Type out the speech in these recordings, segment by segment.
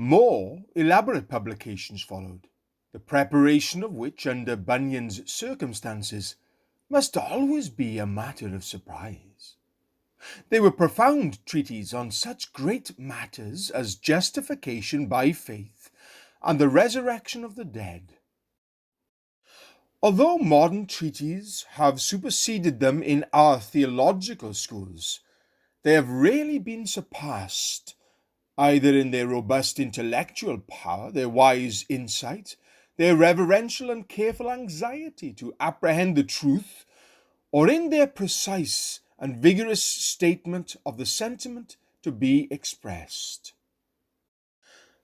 More elaborate publications followed, the preparation of which, under Bunyan's circumstances, must always be a matter of surprise. They were profound treatises on such great matters as justification by faith and the resurrection of the dead. Although modern treatises have superseded them in our theological schools, they have rarely been surpassed, either in their robust intellectual power, their wise insight, their reverential and careful anxiety to apprehend the truth, or in their precise and vigorous statement of the sentiment to be expressed.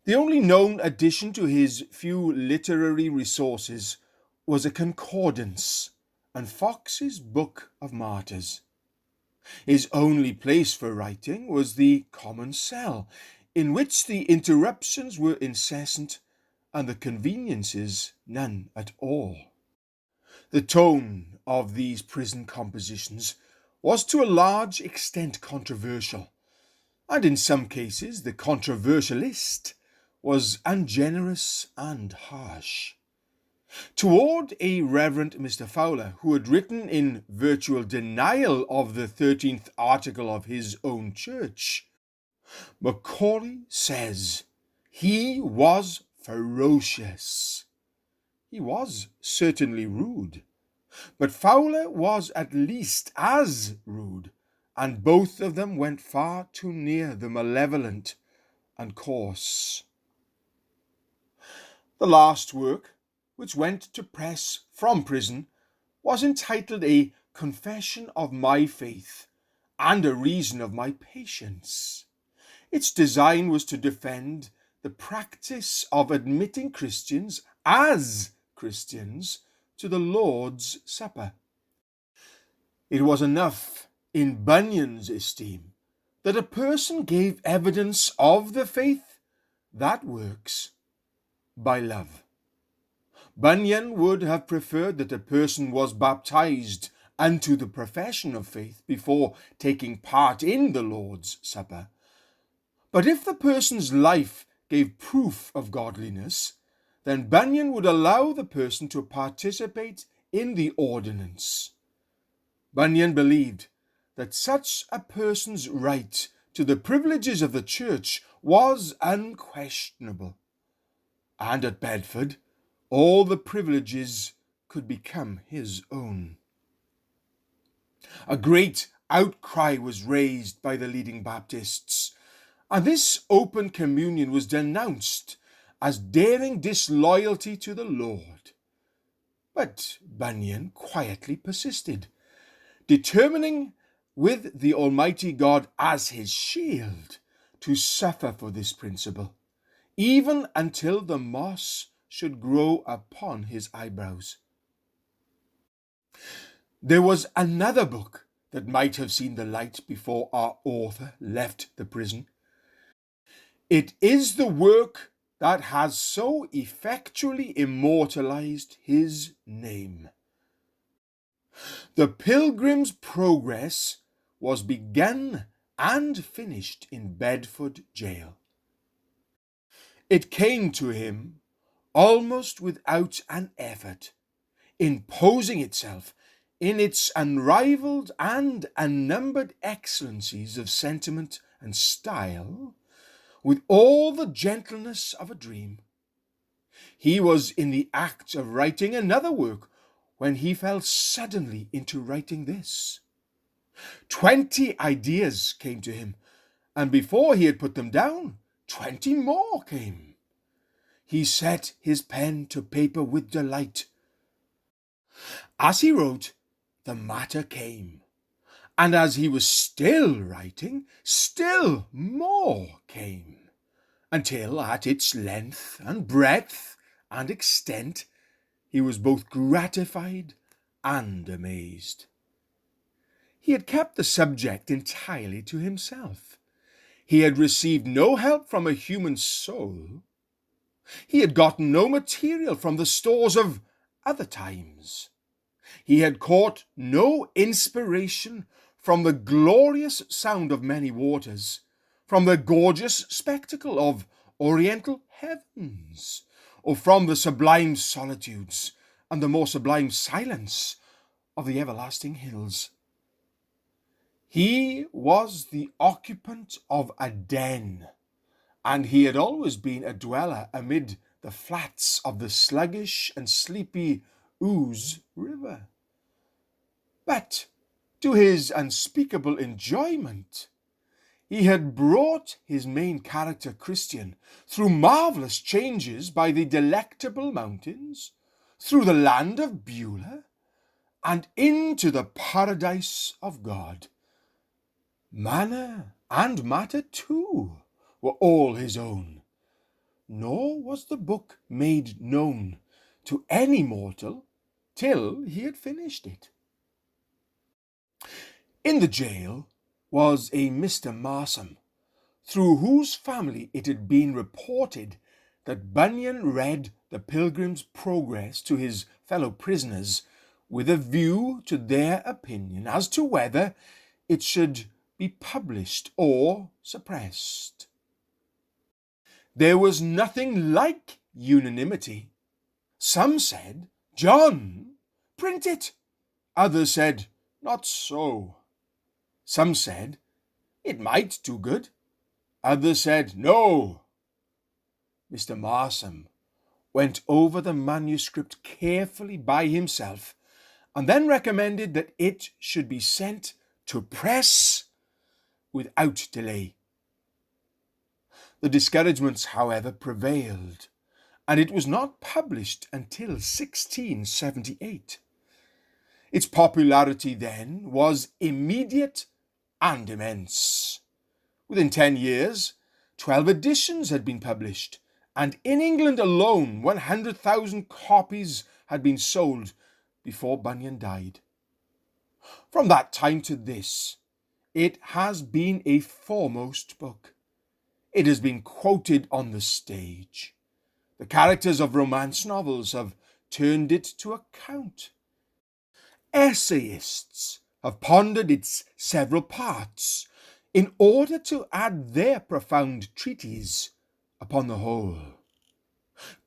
The only known addition to his few literary resources was a concordance and Fox's Book of Martyrs. His only place for writing was the common cell, in which the interruptions were incessant and the conveniences none at all. The tone of these prison compositions was to a large extent controversial, and in some cases the controversialist was ungenerous and harsh. Toward a Reverend Mr. Fowler, who had written in virtual denial of the 13th article of his own church, Macaulay says, "He was ferocious." He was certainly rude, but Fowler was at least as rude, and both of them went far too near the malevolent and coarse. The last work, which went to press from prison, was entitled A Confession of My Faith and a Reason of My Patience. Its design was to defend the practice of admitting Christians as Christians to the Lord's Supper. It was enough, in Bunyan's esteem, that a person gave evidence of the faith that works by love. Bunyan would have preferred that a person was baptized unto the profession of faith before taking part in the Lord's Supper. But if the person's life gave proof of godliness, then Bunyan would allow the person to participate in the ordinance. Bunyan believed that such a person's right to the privileges of the church was unquestionable, and at Bedford all the privileges could become his own. A great outcry was raised by the leading Baptists, and this open communion was denounced as daring disloyalty to the Lord. But Bunyan quietly persisted, determining with the Almighty God as his shield to suffer for this principle, even until the moss should grow upon his eyebrows. There was another book that might have seen the light before our author left the prison. It is the work that has so effectually immortalized his name. The Pilgrim's Progress was begun and finished in Bedford jail. It came to him almost without an effort, imposing itself in its unrivaled and unnumbered excellencies of sentiment and style, with all the gentleness of a dream. He was in the act of writing another work when he fell suddenly into writing this. 20 ideas came to him, and before he had put them down, 20 more came. He set his pen to paper with delight. As he wrote, the matter came, and as he was still writing, still more came, until at its length and breadth and extent he was both gratified and amazed. He had kept the subject entirely to himself. He had received no help from a human soul. He had gotten no material from the stores of other times. He had caught no inspiration from the glorious sound of many waters, from the gorgeous spectacle of oriental heavens, or from the sublime solitudes and the more sublime silence of the everlasting hills. He was the occupant of a den, and he had always been a dweller amid the flats of the sluggish and sleepy Ouse River. But to his unspeakable enjoyment, he had brought his main character Christian through marvellous changes by the Delectable Mountains, through the land of Beulah, and into the paradise of God. Manner and matter, too, were all his own, nor was the book made known to any mortal till he had finished it. In the jail was a Mr. Marsom, through whose family it had been reported that Bunyan read the Pilgrim's Progress to his fellow prisoners with a view to their opinion as to whether it should be published or suppressed. There was nothing like unanimity. Some said, "John, print it." Others said, "Not so." Some said, "It might do good." Others said, "No." Mr. Marsom went over the manuscript carefully by himself, and then recommended that it should be sent to press without delay. The discouragements, however, prevailed, and it was not published until 1678. Its popularity then was immediate and immense. Within 10 years, 12 editions had been published, and in England alone 100,000 copies had been sold before Bunyan died. From that time to this, it has been a foremost book. It has been quoted on the stage. The characters of romance novels have turned it to account. Essayists have pondered its several parts in order to add their profound treatise upon the whole.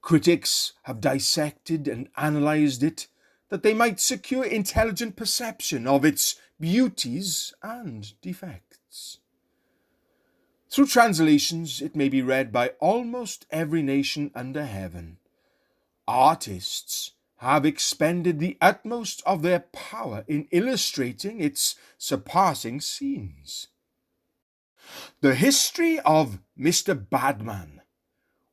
Critics have dissected and analysed it that they might secure intelligent perception of its beauties and defects. Through translations, it may be read by almost every nation under heaven. Artists have expended the utmost of their power in illustrating its surpassing scenes. The history of Mr. Badman,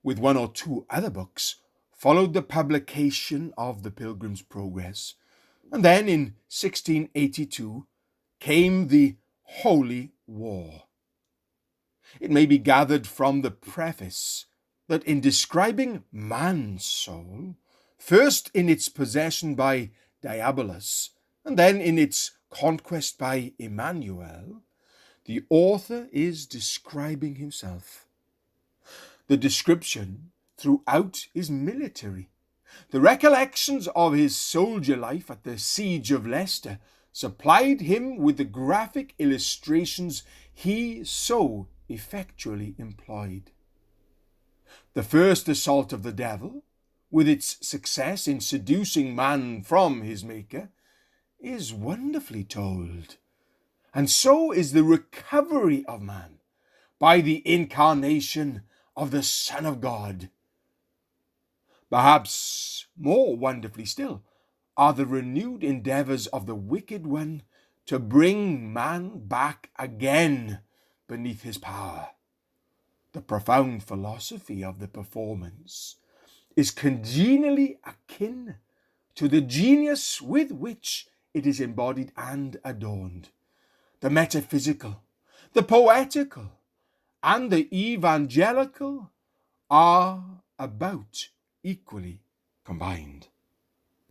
with one or two other books, followed the publication of the Pilgrim's Progress, and then in 1682 came the Holy War. It may be gathered from the preface that in describing man's soul, first in its possession by Diabolus, and then in its conquest by Emmanuel, the author is describing himself. The description throughout is military. The recollections of his soldier life at the siege of Leicester supplied him with the graphic illustrations he so effectually employed. The first assault of the devil, with its success in seducing man from his Maker, is wonderfully told, and so is the recovery of man by the incarnation of the Son of God. Perhaps more wonderfully still are the renewed endeavours of the wicked one to bring man back again beneath his power. The profound philosophy of the performance is congenially akin to the genius with which it is embodied and adorned. The metaphysical, the poetical, and the evangelical are about equally combined.